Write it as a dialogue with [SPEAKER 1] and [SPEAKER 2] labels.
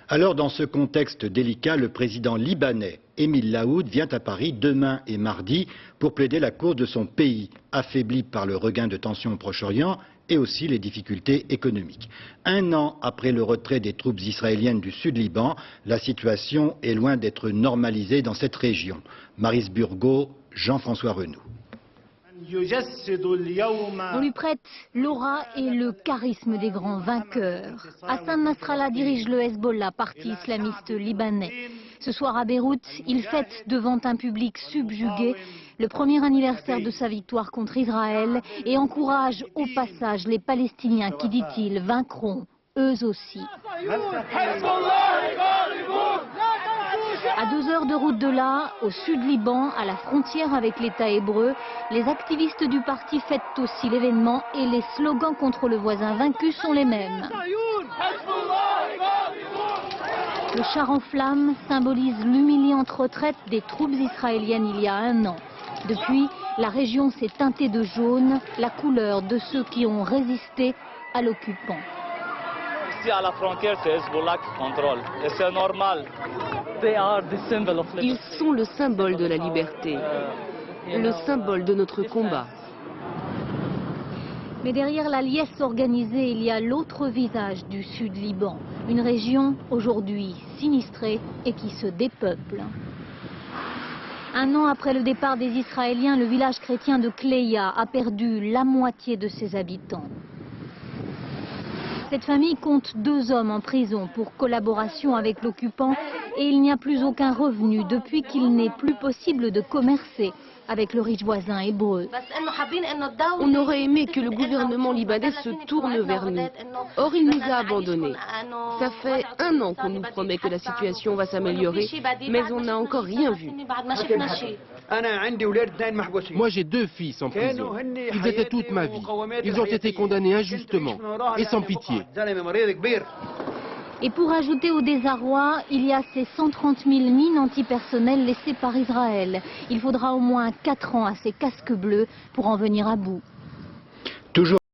[SPEAKER 1] Alors, dans ce contexte délicat, le président libanais Émile Laoud vient à Paris demain et mardi pour plaider la cause de son pays, affaibli par le regain de tensions au Proche-Orient et aussi les difficultés économiques. Un an après le retrait des troupes israéliennes du Sud-Liban, la situation est loin d'être normalisée dans cette région. Maryse Burgot, Jean-François Renaud.
[SPEAKER 2] On lui prête l'aura et le charisme des grands vainqueurs. Hassan Nasrallah dirige le Hezbollah, parti islamiste libanais. Ce soir à Beyrouth, il fête devant un public subjugué le premier anniversaire de sa victoire contre Israël et encourage au passage les Palestiniens qui, dit-il, vaincront eux aussi. À 2 heures de route de là, au sud-Liban, à la frontière avec l'État hébreu, les activistes du parti fêtent aussi l'événement et les slogans contre le voisin vaincu sont les mêmes. Le char en flammes symbolise l'humiliante retraite des troupes israéliennes il y a un an. Depuis, la région s'est teintée de jaune, la couleur de ceux qui ont résisté à l'occupant.
[SPEAKER 3] Ici à la frontière, c'est Hezbollah qui contrôle. Et c'est normal.
[SPEAKER 4] Ils sont le symbole de la liberté, le symbole de notre combat.
[SPEAKER 2] Mais derrière la liesse organisée, il y a l'autre visage du Sud-Liban. Une région aujourd'hui sinistrée et qui se dépeuple. Un an après le départ des Israéliens, le village chrétien de Kleya a perdu la moitié de ses habitants. Cette famille compte 2 hommes en prison pour collaboration avec l'occupant et il n'y a plus aucun revenu depuis qu'il n'est plus possible de commercer avec le riche voisin hébreu.
[SPEAKER 4] On aurait aimé que le gouvernement libanais se tourne vers nous. Or, il nous a abandonnés. Ça fait 1 an qu'on nous promet que la situation va s'améliorer, mais on n'a encore rien vu.
[SPEAKER 5] Moi j'ai 2 fils en prison. Ils étaient toute ma vie. Ils ont été condamnés injustement et sans pitié.
[SPEAKER 2] Et pour ajouter au désarroi, il y a ces 130 000 mines antipersonnelles laissées par Israël. Il faudra au moins 4 ans à ces casques bleus pour en venir à bout.